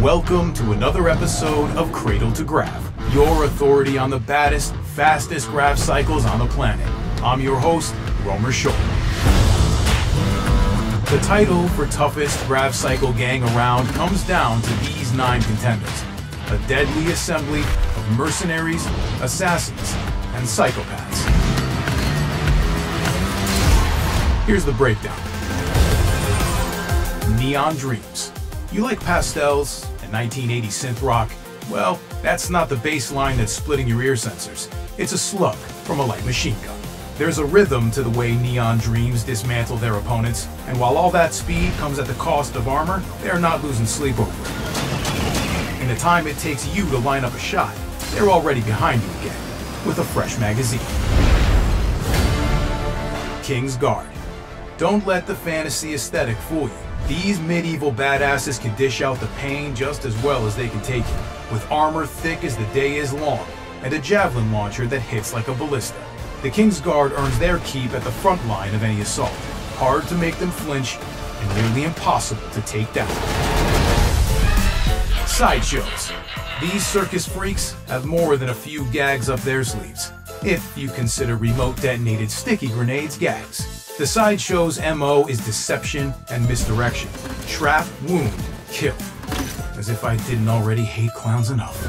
Welcome to another episode of Cradle to Grav, your authority on the baddest, fastest Gravcycles on the planet. I'm your host, Romer Scholl. The title for toughest Gravcycle gang around comes down to these 9 contenders. A deadly assembly of mercenaries, assassins, and psychopaths. Here's the breakdown. Neon Dreams. You like pastels and 1980 synth rock? Well, that's not the bass line that's splitting your ear sensors. It's a slug from a light machine gun. There's a rhythm to the way Neon Dreams dismantle their opponents, and while all that speed comes at the cost of armor, they're not losing sleep over it. In the time it takes you to line up a shot, they're already behind you again, with a fresh magazine. King's Guard. Don't let the fantasy aesthetic fool you. These medieval badasses can dish out the pain just as well as they can take it, with armor thick as the day is long, and a javelin launcher that hits like a ballista. The King's Guard earns their keep at the front line of any assault, hard to make them flinch, and nearly impossible to take down. Sideshows. These circus freaks have more than a few gags up their sleeves, if you consider remote detonated sticky grenades gags. The Sideshow's MO is deception and misdirection. Trap, wound, kill. As if I didn't already hate clowns enough.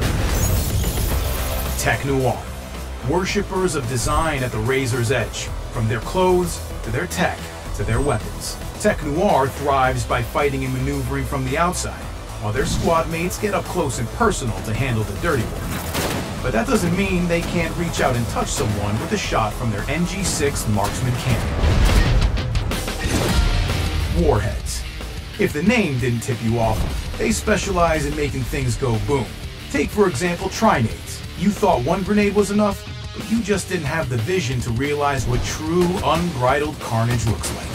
Tech Noir. Worshippers of design at the razor's edge. From their clothes, to their tech, to their weapons. Tech Noir thrives by fighting and maneuvering from the outside, while their squad mates get up close and personal to handle the dirty work. But that doesn't mean they can't reach out and touch someone with a shot from their NG6 marksman cannon. Warheads. If the name didn't tip you off, they specialize in making things go boom. Take, for example, trinades. You thought one grenade was enough, but you just didn't have the vision to realize what true, unbridled carnage looks like.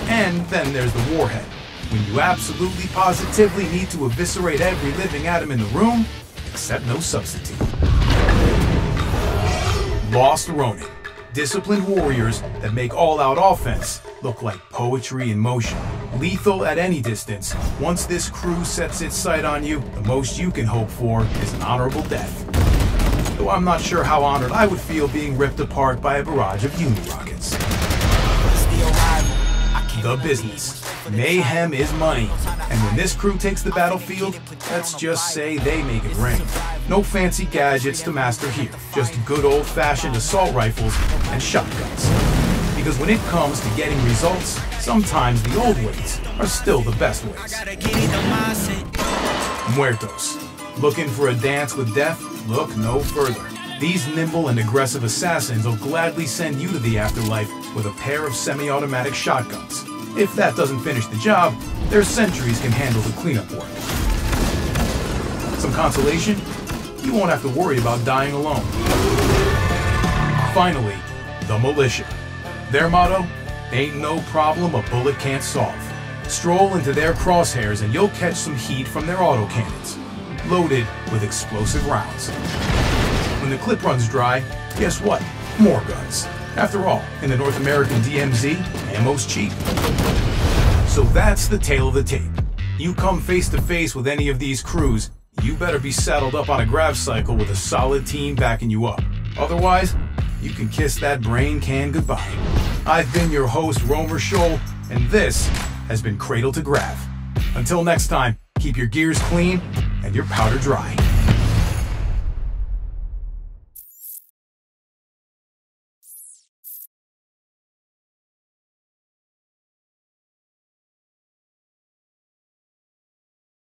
And then there's the warhead, when you absolutely positively need to eviscerate every living atom in the room, except no substitute. Lost Ronin. Disciplined warriors that make all-out offense look like poetry in motion. Lethal at any distance, once this crew sets its sight on you, the most you can hope for is an honorable death. Though I'm not sure how honored I would feel being ripped apart by a barrage of uni-rockets. The Business. Mayhem is money, and when this crew takes the battlefield, let's just say they make it rain. No fancy gadgets to master here, just good old-fashioned assault rifles and shotguns. Because when it comes to getting results, sometimes the old ways are still the best ways. Muertos. Looking for a dance with death? Look no further. These nimble and aggressive assassins will gladly send you to the afterlife with a pair of semi-automatic shotguns. If that doesn't finish the job, their sentries can handle the cleanup work. Some consolation? You won't have to worry about dying alone. Finally, the Militia. Their motto? Ain't no problem a bullet can't solve. Stroll into their crosshairs and you'll catch some heat from their autocannons, loaded with explosive rounds. When the clip runs dry, guess what? More guns. After all, in the North American DMZ, ammo's cheap. So that's the tale of the tape. You come face to face with any of these crews, you better be saddled up on a Gravcycle with a solid team backing you up. Otherwise, you can kiss that brain can goodbye. I've been your host, Romer Scholl, and this has been Cradle to Grav. Until next time, keep your gears clean and your powder dry.